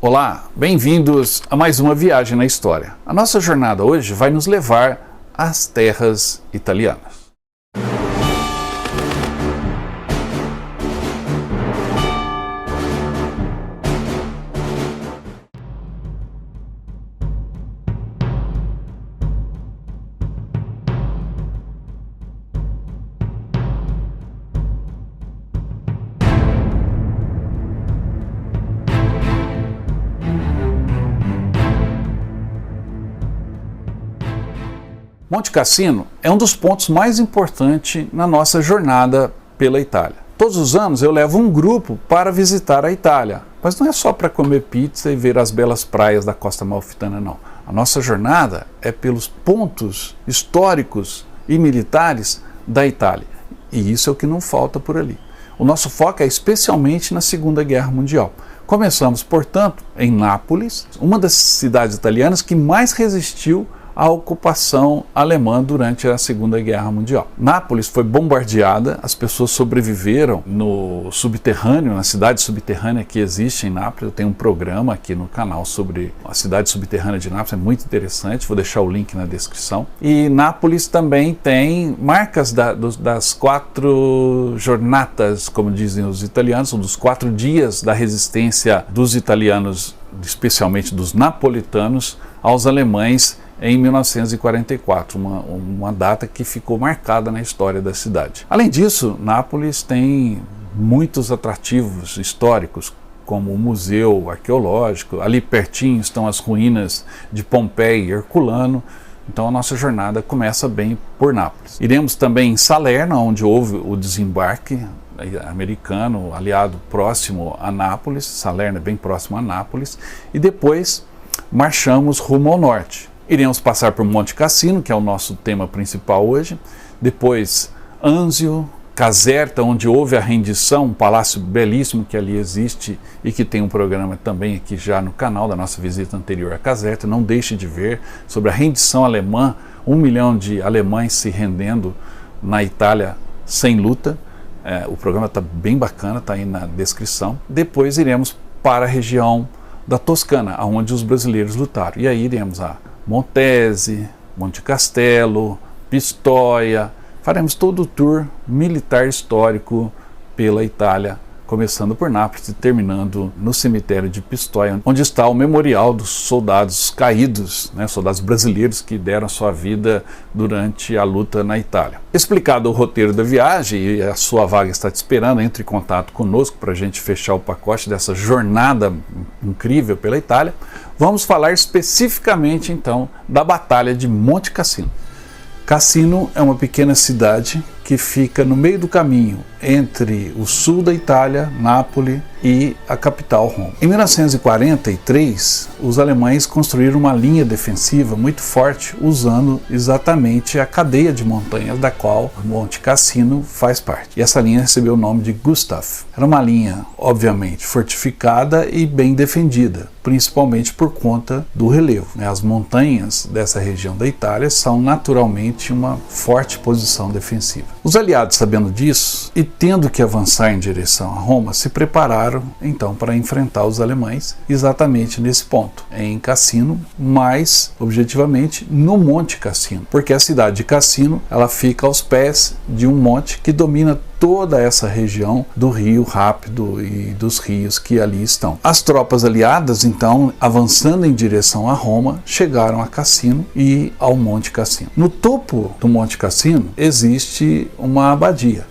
Olá, bem-vindos a mais uma viagem na história. A nossa jornada hoje vai nos levar às terras italianas. Monte Cassino é um dos pontos mais importantes na nossa jornada pela Itália. Todos os anos eu levo um grupo para visitar a Itália, mas não é só para comer pizza e ver as belas praias da Costa Amalfitana, não. A nossa jornada é pelos pontos históricos e militares da Itália, e isso é o que não falta por ali. O nosso foco é especialmente na Segunda Guerra Mundial. Começamos, portanto, em Nápoles, uma das cidades italianas que mais resistiu à ocupação alemã durante a Segunda Guerra Mundial. Nápoles foi bombardeada, as pessoas sobreviveram no subterrâneo, na cidade subterrânea que existe em Nápoles. Eu tenho um programa aqui no canal sobre a cidade subterrânea de Nápoles, é muito interessante, vou deixar o link na descrição. E Nápoles também tem marcas das 4 jornadas, como dizem os italianos, ou dos 4 dias da resistência dos italianos, especialmente dos napolitanos, aos alemães em 1944, uma data que ficou marcada na história da cidade. Além disso, Nápoles tem muitos atrativos históricos, como o Museu Arqueológico. Ali pertinho estão as ruínas de Pompeia e Herculano. Então a nossa jornada começa bem por Nápoles. Iremos também em Salerno, onde houve o desembarque americano, aliado próximo a Nápoles. Salerno é bem próximo a Nápoles. E depois marchamos rumo ao norte. Iremos passar por Monte Cassino, que é o nosso tema principal hoje, depois Anzio, Caserta, onde houve a rendição, um palácio belíssimo que ali existe e que tem um programa também aqui já no canal da nossa visita anterior a Caserta. Não deixe de ver sobre a rendição alemã, 1 milhão de alemães se rendendo na Itália sem luta. O programa está bem bacana, está aí na descrição. Depois iremos para a região da Toscana, onde os brasileiros lutaram. E aí iremos a Montese, Monte Castelo, Pistoia. Faremos todo o tour militar histórico pela Itália, começando por Nápoles e terminando no cemitério de Pistoia, onde está o memorial dos soldados caídos, soldados brasileiros que deram sua vida durante a luta na Itália. Explicado o roteiro da viagem e a sua vaga está te esperando, entre em contato conosco para a gente fechar o pacote dessa jornada incrível pela Itália. Vamos falar especificamente então da Batalha de Monte Cassino. Cassino é uma pequena cidade que fica no meio do caminho entre o sul da Itália, Nápoles, e a capital, Roma. Em 1943, os alemães construíram uma linha defensiva muito forte, usando exatamente a cadeia de montanhas da qual Monte Cassino faz parte. E essa linha recebeu o nome de Gustav. Era uma linha, obviamente, fortificada e bem defendida, principalmente por conta do relevo. As montanhas dessa região da Itália são naturalmente uma forte posição defensiva. Os aliados, sabendo disso e tendo que avançar em direção a Roma, se prepararam então para enfrentar os alemães exatamente nesse ponto, em Cassino, mas objetivamente no Monte Cassino, porque a cidade de Cassino ela fica aos pés de um monte que domina toda essa região do Rio Rápido e dos rios que ali estão. As tropas aliadas, então, avançando em direção a Roma, chegaram a Cassino e ao Monte Cassino. No topo do Monte Cassino existe uma abadia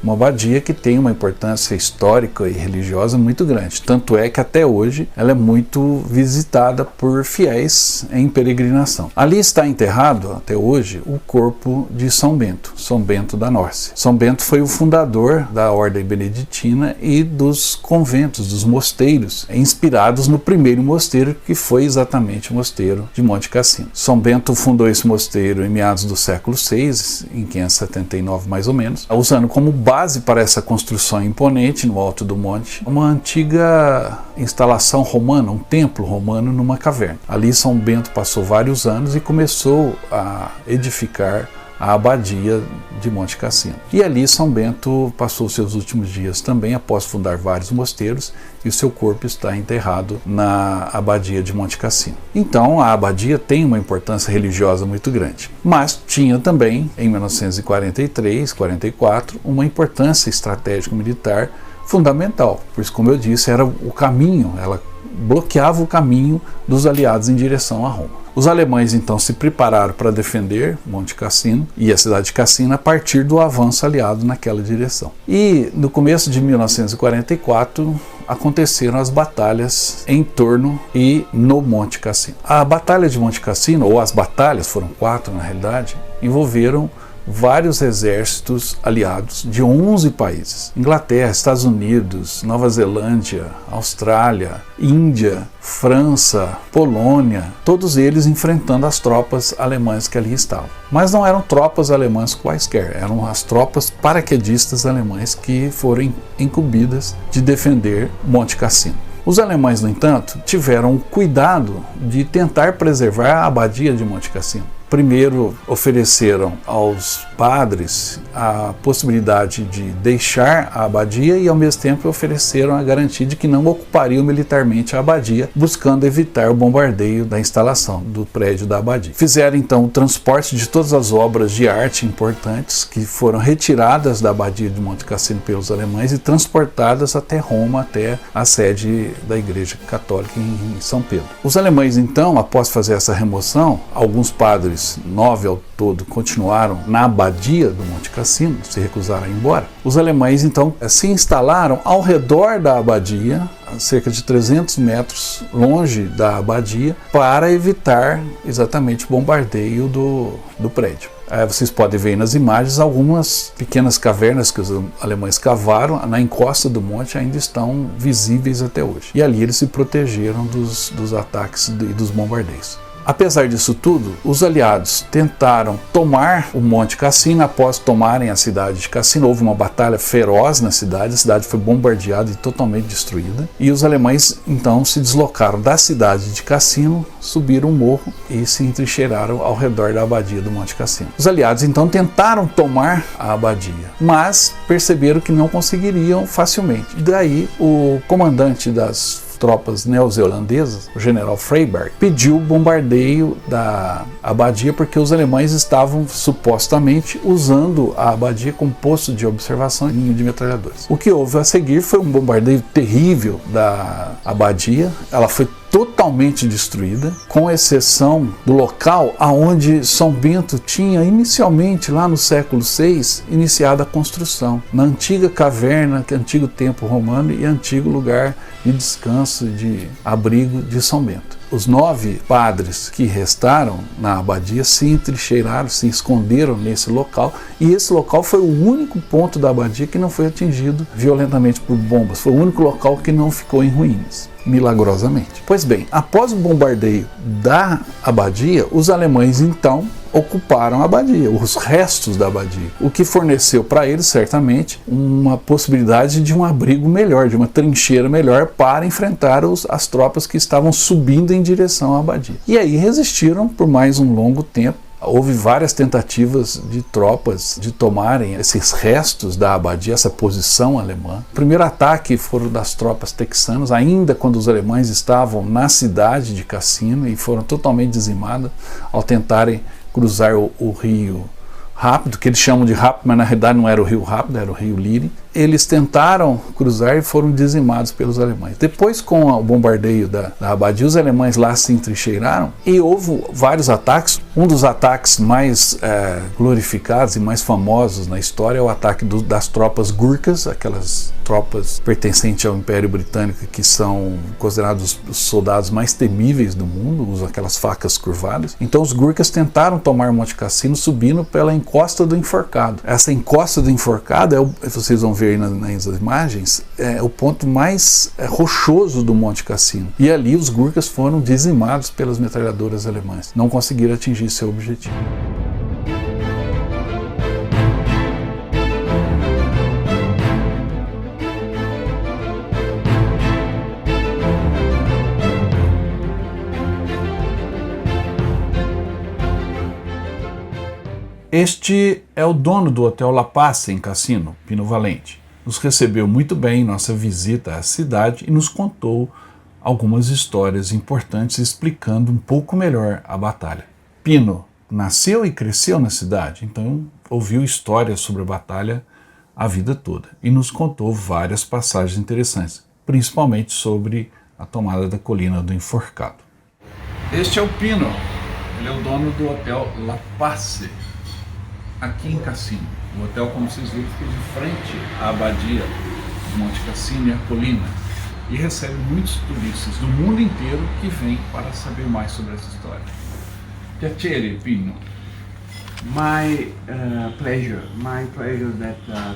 que tem uma importância histórica e religiosa muito grande. Tanto é que até hoje ela é muito visitada por fiéis em peregrinação. Ali está enterrado até hoje o corpo de São Bento da Norcia. São Bento foi o fundador da ordem beneditina e dos conventos, dos mosteiros, inspirados no primeiro mosteiro, que foi exatamente o mosteiro de Monte Cassino. São Bento fundou esse mosteiro em meados do século VI, em 579 mais ou menos, usando como base para essa construção imponente no alto do monte uma antiga instalação romana, um templo romano numa caverna. Ali São Bento passou vários anos e começou a edificar a abadia de Monte Cassino. E ali São Bento passou seus últimos dias também, após fundar vários mosteiros, e o seu corpo está enterrado na abadia de Monte Cassino. Então a abadia tem uma importância religiosa muito grande, mas tinha também, em 1943, 44, uma importância estratégica militar fundamental, pois, como eu disse, era o caminho, ela bloqueava o caminho dos aliados em direção a Roma. Os alemães então se prepararam para defender Monte Cassino e a cidade de Cassino a partir do avanço aliado naquela direção. E no começo de 1944 aconteceram as batalhas em torno e no Monte Cassino. A Batalha de Monte Cassino, ou as batalhas, foram 4 na realidade, envolveram vários exércitos aliados de 11 países: Inglaterra, Estados Unidos, Nova Zelândia, Austrália, Índia, França, Polônia, todos eles enfrentando as tropas alemãs que ali estavam. Mas não eram tropas alemãs quaisquer, eram as tropas paraquedistas alemãs que foram incumbidas de defender Monte Cassino. Os alemães, no entanto, tiveram cuidado de tentar preservar a abadia de Monte Cassino. Primeiro, ofereceram aos padres a possibilidade de deixar a abadia e, ao mesmo tempo, ofereceram a garantia de que não ocupariam militarmente a abadia, buscando evitar o bombardeio da instalação do prédio da abadia. Fizeram, então, o transporte de todas as obras de arte importantes que foram retiradas da abadia de Monte Cassino pelos alemães e transportadas até Roma, até a sede da Igreja Católica em São Pedro. Os alemães, então, após fazer essa remoção, alguns padres, 9 ao todo, continuaram na abadia do Monte Cassino, se recusaram a ir embora. Os alemães então se instalaram ao redor da abadia, a cerca de 300 metros longe da abadia, para evitar exatamente o bombardeio do prédio. Vocês podem ver aí nas imagens algumas pequenas cavernas que os alemães cavaram na encosta do monte, ainda estão visíveis até hoje. E ali eles se protegeram dos ataques e dos bombardeios. Apesar disso tudo, os aliados tentaram tomar o Monte Cassino. Após tomarem a cidade de Cassino, houve uma batalha feroz na cidade, a cidade foi bombardeada e totalmente destruída, e os alemães então se deslocaram da cidade de Cassino, subiram um morro e se entrincheiraram ao redor da abadia do Monte Cassino. Os aliados então tentaram tomar a abadia, mas perceberam que não conseguiriam facilmente. Daí o comandante das tropas neozelandesas, o general Freyberg, pediu o bombardeio da abadia porque os alemães estavam supostamente usando a abadia como posto de observação de metralhadores. O que houve a seguir foi um bombardeio terrível da abadia. Ela foi totalmente destruída, com exceção do local aonde São Bento tinha inicialmente, lá no século VI, iniciado a construção, na antiga caverna, que é antigo templo romano e antigo lugar de descanso, de abrigo de São Bento. Os 9 padres que restaram na abadia se entrincheiraram, se esconderam nesse local, e esse local foi o único ponto da abadia que não foi atingido violentamente por bombas, foi o único local que não ficou em ruínas, milagrosamente. Pois bem, após o bombardeio da abadia, os alemães então ocuparam a abadia, os restos da abadia, o que forneceu para eles certamente uma possibilidade de um abrigo melhor, de uma trincheira melhor para enfrentar as tropas que estavam subindo em direção à abadia. E aí resistiram por mais um longo tempo. Houve várias tentativas de tropas de tomarem esses restos da abadia, essa posição alemã. O primeiro ataque foram das tropas texanas, ainda quando os alemães estavam na cidade de Cassino, e foram totalmente dizimadas ao tentarem cruzar o rio Rápido, que eles chamam de Rápido, mas na realidade não era o rio Rápido, era o rio Liri. Eles tentaram cruzar e foram dizimados pelos alemães. Depois, com o bombardeio da abadia, os alemães lá se entrincheiraram e houve vários ataques. Um dos ataques mais glorificados e mais famosos na história é o ataque das tropas Gurkhas, aquelas tropas pertencentes ao Império Britânico que são considerados os soldados mais temíveis do mundo, usam aquelas facas curvadas. Então os Gurkhas tentaram tomar Monte Cassino subindo pela encosta do Enforcado. Essa encosta do Enforcado, vocês vão ver aí nas imagens, é o ponto mais rochoso do Monte Cassino. E ali os Gurkhas foram dizimados pelas metralhadoras alemãs. Não conseguiram atingir seu objetivo. Este é o dono do Hotel La Paz em Cassino, Pino Valente. Nos recebeu muito bem em nossa visita à cidade e nos contou algumas histórias importantes explicando um pouco melhor a batalha. Pino nasceu e cresceu na cidade, então ouviu histórias sobre a batalha a vida toda e nos contou várias passagens interessantes, principalmente sobre a tomada da Colina do Enforcado. Este é o Pino, ele é o dono do Hotel La Paz, aqui em Cassino. O hotel, como vocês viram, fica de frente à abadia de Monte Cassino e a Colina e recebe muitos turistas do mundo inteiro que vêm para saber mais sobre essa história. Piacere, Pino. My pleasure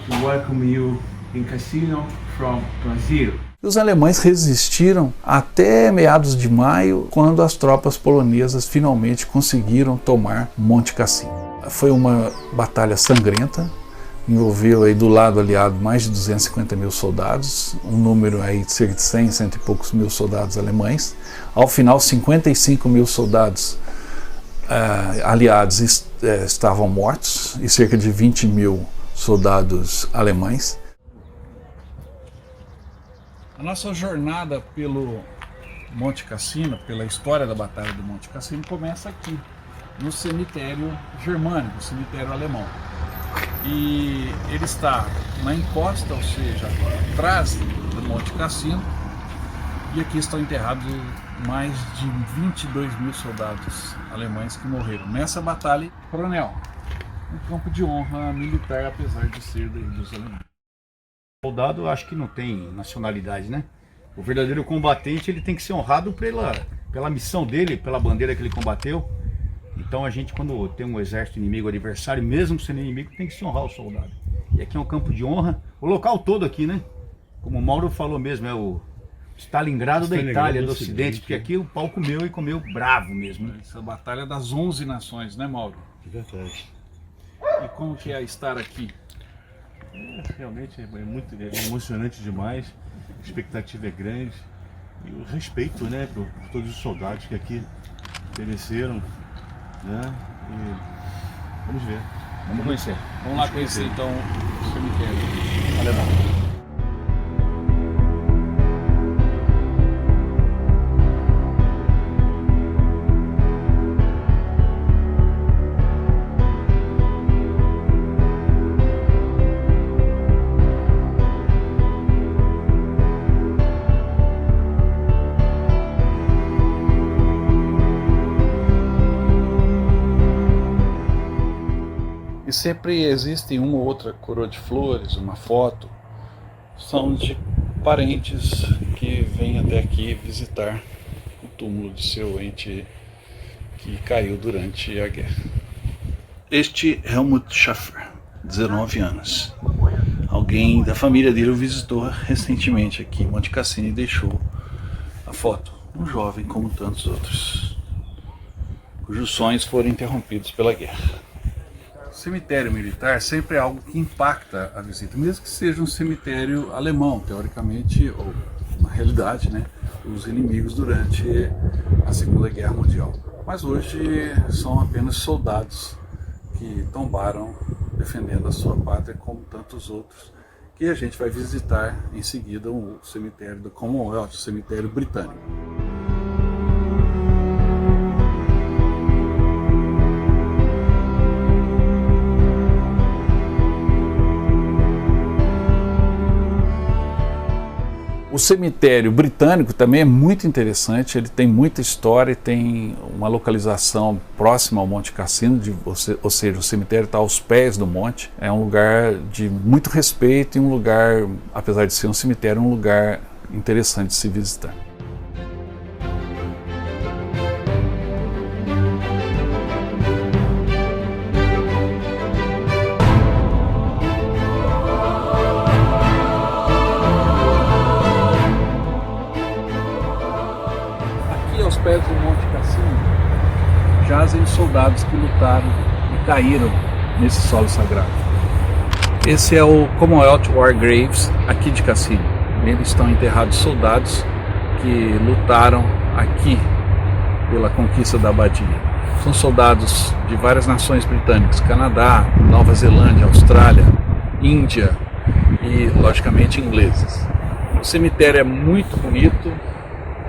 to welcome you in Cassino from Brazil. Os alemães resistiram até meados de maio, quando as tropas polonesas finalmente conseguiram tomar Monte Cassino. Foi uma batalha sangrenta, envolveu aí do lado aliado mais de 250 mil soldados, um número aí de cerca de 100, cento e poucos mil soldados alemães. Ao final, 55 mil soldados aliados estavam mortos e cerca de 20 mil soldados alemães. A nossa jornada pelo Monte Cassino, pela história da Batalha do Monte Cassino, começa aqui, no cemitério germânico, cemitério alemão. E ele está na encosta, ou seja, atrás do Monte Cassino, e aqui estão enterrados mais de 22 mil soldados alemães que morreram nessa batalha. Coronel, um campo de honra militar, apesar de ser dos alemães. O soldado, acho que não tem nacionalidade, né? O verdadeiro combatente, ele tem que ser honrado pela missão dele, pela bandeira que ele combateu. Então a gente, quando tem um exército inimigo adversário, mesmo sendo inimigo, tem que se honrar o soldado. E aqui é um campo de honra, o local todo aqui, né? Como o Mauro falou mesmo, é o Stalingrado da Itália, do Ocidente, porque aqui o pau comeu e comeu bravo mesmo. Né? Essa batalha das 11 nações, né, Mauro? Verdade. E como que é estar aqui? Realmente é muito emocionante demais, a expectativa é grande e o respeito, né, por todos os soldados que aqui pereceram, né, e vamos ver. Vamos conhecer. Vamos lá conhecer então o cemitério alemão. E sempre existe uma ou outra coroa de flores, uma foto, são de parentes que vêm até aqui visitar o túmulo de seu ente que caiu durante a guerra. Este é Helmut Schaffer, 19 anos. Alguém da família dele o visitou recentemente aqui em Monte Cassino e deixou a foto. Um jovem como tantos outros, cujos sonhos foram interrompidos pela guerra. Cemitério militar sempre é algo que impacta a visita, mesmo que seja um cemitério alemão, teoricamente, ou na realidade, né, os inimigos durante a Segunda Guerra Mundial. Mas hoje são apenas soldados que tombaram defendendo a sua pátria, como tantos outros, que a gente vai visitar em seguida o cemitério do Commonwealth, o cemitério britânico. O cemitério britânico também é muito interessante, ele tem muita história, tem uma localização próxima ao Monte Cassino, ou seja, o cemitério está aos pés do monte. É um lugar de muito respeito e um lugar, apesar de ser um cemitério, um lugar interessante de se visitar. Aos pés do Monte Cassino jazem os soldados que lutaram e caíram nesse solo sagrado. Esse é o Commonwealth War Graves aqui de Cassino. Neles estão enterrados soldados que lutaram aqui pela conquista da abadia. São soldados de várias nações britânicas, Canadá, Nova Zelândia, Austrália, Índia e, logicamente, ingleses. O cemitério é muito bonito,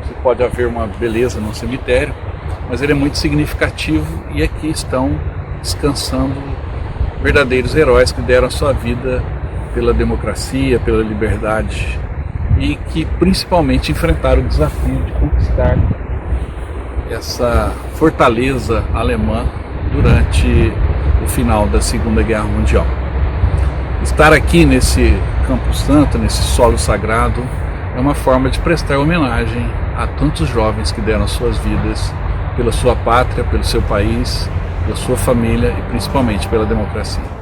você pode haver uma beleza no cemitério, mas ele é muito significativo e aqui estão descansando verdadeiros heróis que deram a sua vida pela democracia, pela liberdade e que principalmente enfrentaram o desafio de conquistar essa fortaleza alemã durante o final da Segunda Guerra Mundial. Estar aqui nesse Campo Santo, nesse solo sagrado, é uma forma de prestar homenagem a tantos jovens que deram suas vidas pela sua pátria, pelo seu país, pela sua família e principalmente pela democracia.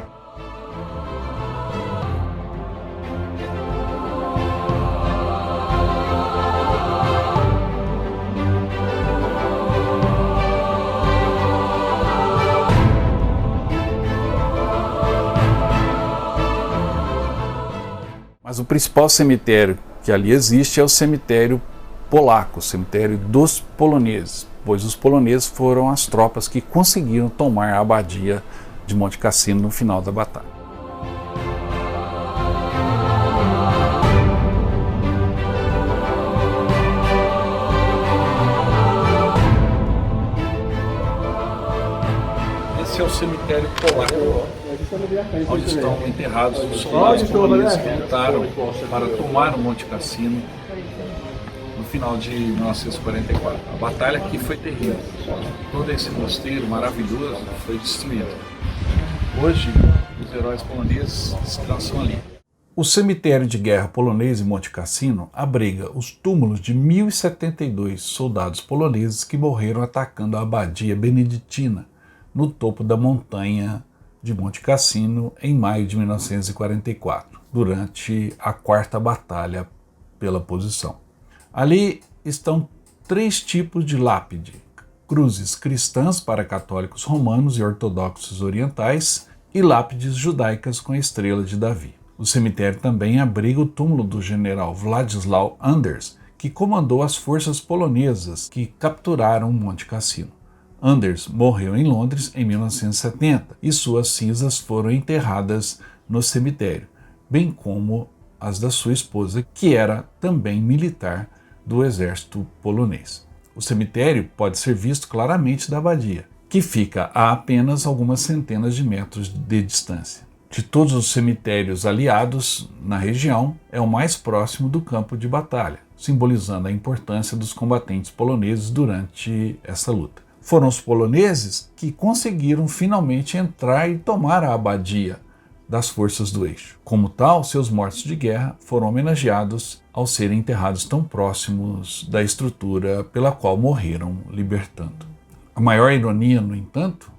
Mas o principal cemitério que ali existe é o cemitério polaco, o cemitério dos poloneses, pois os poloneses foram as tropas que conseguiram tomar a abadia de Monte Cassino no final da batalha. Esse é o cemitério polaco, onde estão enterrados os soldados poloneses que lutaram para tomar o Monte Cassino no final de 1944. A batalha aqui foi terrível. Todo esse mosteiro maravilhoso foi destruído. Hoje, os heróis poloneses descansam ali. O cemitério de guerra polonês em Monte Cassino abriga os túmulos de 1.072 soldados poloneses que morreram atacando a abadia beneditina no topo da montanha de Monte Cassino em maio de 1944, durante a quarta batalha pela posição. Ali estão 3 tipos de lápide: cruzes cristãs para católicos romanos e ortodoxos orientais e lápides judaicas com a estrela de Davi. O cemitério também abriga o túmulo do general Władysław Anders, que comandou as forças polonesas que capturaram Monte Cassino. Anders morreu em Londres em 1970 e suas cinzas foram enterradas no cemitério, bem como as da sua esposa, que era também militar do exército polonês. O cemitério pode ser visto claramente da abadia, que fica a apenas algumas centenas de metros de distância. De todos os cemitérios aliados na região, é o mais próximo do campo de batalha, simbolizando a importância dos combatentes poloneses durante essa luta. Foram os poloneses que conseguiram finalmente entrar e tomar a abadia das forças do eixo. Como tal, seus mortos de guerra foram homenageados ao serem enterrados tão próximos da estrutura pela qual morreram libertando. A maior ironia, no entanto,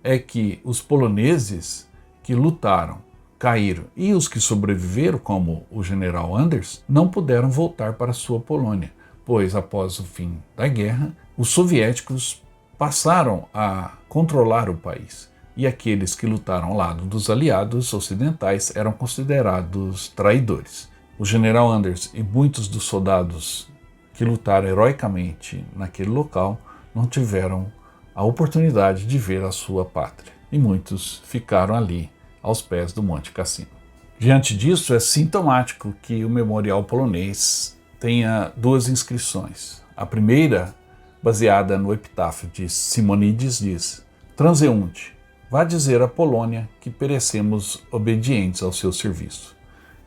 é que os poloneses que lutaram, caíram e os que sobreviveram, como o general Anders, não puderam voltar para sua Polônia, pois após o fim da guerra, os soviéticos passaram a controlar o país, e aqueles que lutaram ao lado dos aliados ocidentais eram considerados traidores. O general Anders e muitos dos soldados que lutaram heroicamente naquele local não tiveram a oportunidade de ver a sua pátria, e muitos ficaram ali aos pés do Monte Cassino. Diante disso, é sintomático que o memorial polonês tenha 2 inscrições. A primeira, baseada no epitáfio de Simonides, diz: "Transeunte, vá dizer à Polônia que perecemos obedientes ao seu serviço."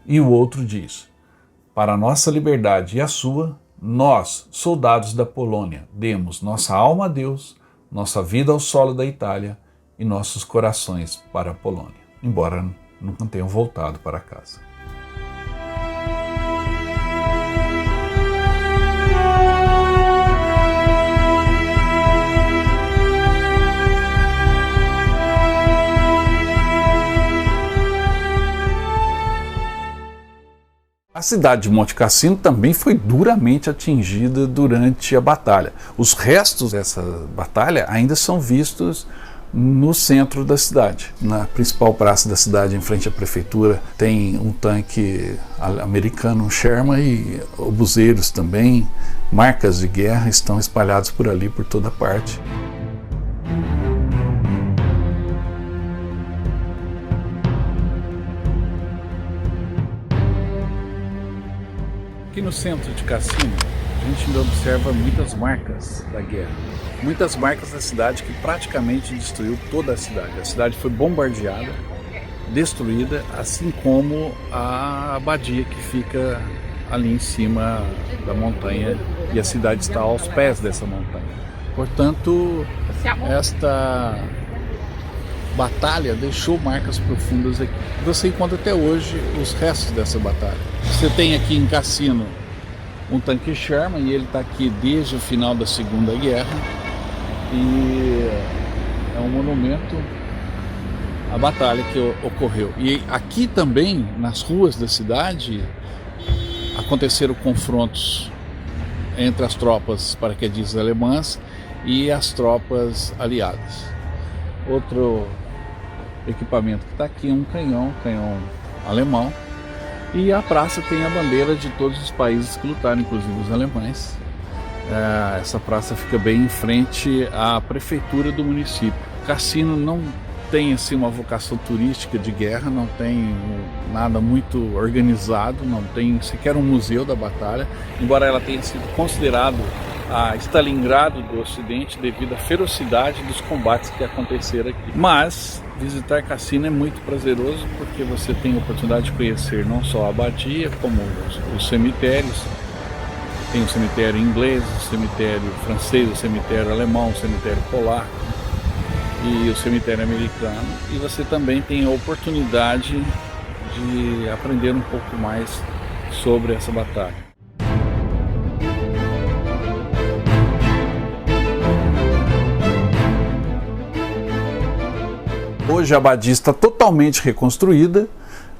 E o outro diz: "Para a nossa liberdade e a sua, nós, soldados da Polônia, demos nossa alma a Deus, nossa vida ao solo da Itália e nossos corações para a Polônia." Embora nunca tenham voltado para casa. A cidade de Monte Cassino também foi duramente atingida durante a batalha. Os restos dessa batalha ainda são vistos no centro da cidade. Na principal praça da cidade, em frente à prefeitura, tem um tanque americano, um Sherman, e obuseiros também. Marcas de guerra estão espalhados por ali, por toda parte. no centro de Cassino, a gente ainda observa muitas marcas da guerra. Muitas marcas da cidade que praticamente destruiu toda a cidade. A cidade foi bombardeada, destruída, assim como a abadia que fica ali em cima da montanha, e a cidade está aos pés dessa montanha. Portanto, esta batalha deixou marcas profundas aqui. Você encontra até hoje os restos dessa batalha. Você tem aqui em Cassino um tanque Sherman, e ele está aqui desde o final da Segunda Guerra, e é um monumento à batalha que ocorreu. E aqui também, nas ruas da cidade, aconteceram confrontos entre as tropas paraquedistas alemãs e as tropas aliadas. Outro equipamento que está aqui é um canhão alemão, e a praça tem a bandeira de todos os países que lutaram, inclusive os alemães. Essa praça fica bem em frente à prefeitura do município. Cassino não tem assim uma vocação turística de guerra, não tem nada muito organizado, não tem sequer um museu da batalha, embora ela tenha sido considerada a Stalingrado do Ocidente devido à ferocidade dos combates que aconteceram aqui. Mas visitar Cassino é muito prazeroso, porque você tem a oportunidade de conhecer não só a abadia, como os cemitérios. Tem o cemitério inglês, o cemitério francês, o cemitério alemão, o cemitério polaco e o cemitério americano. E você também tem a oportunidade de aprender um pouco mais sobre essa batalha. Hoje a abadia está totalmente reconstruída.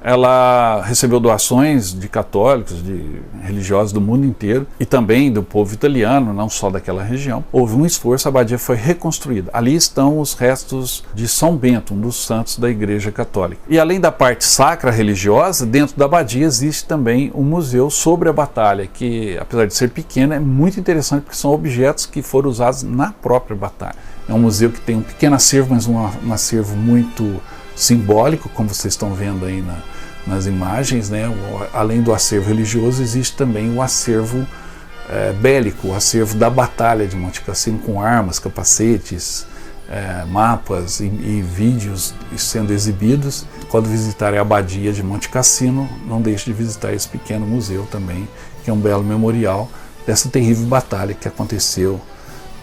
Ela recebeu doações de católicos, de religiosos do mundo inteiro, e também do povo italiano, não só daquela região. Houve um esforço, a abadia foi reconstruída. Ali estão os restos de São Bento, um dos santos da Igreja Católica. E além da parte sacra religiosa, dentro da abadia existe também um museu sobre a batalha, que apesar de ser pequeno, é muito interessante, porque são objetos que foram usados na própria batalha. É um museu que tem um pequeno acervo, mas um acervo muito simbólico, como vocês estão vendo aí nas imagens, né? Além do acervo religioso, existe também o acervo bélico, o acervo da Batalha de Monte Cassino, com armas, capacetes, mapas e vídeos sendo exibidos. Quando visitarem a abadia de Monte Cassino, não deixe de visitar esse pequeno museu também, que é um belo memorial dessa terrível batalha que aconteceu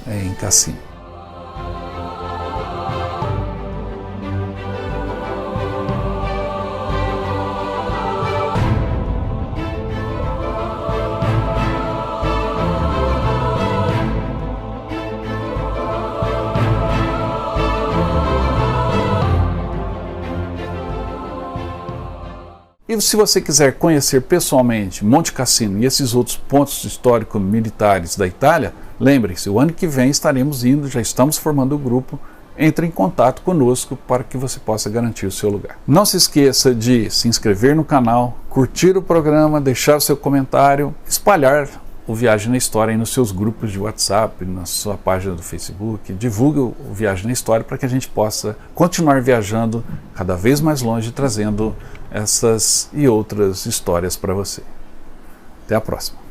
em Cassino. E se você quiser conhecer pessoalmente Monte Cassino e esses outros pontos histórico-militares da Itália, lembre-se, o ano que vem estaremos indo, já estamos formando o grupo. Entre em contato conosco para que você possa garantir o seu lugar. Não se esqueça de se inscrever no canal, curtir o programa, deixar o seu comentário, espalhar o Viagem na História aí nos seus grupos de WhatsApp, na sua página do Facebook. Divulgue o Viagem na História para que a gente possa continuar viajando cada vez mais longe, trazendo essas e outras histórias para você. Até a próxima.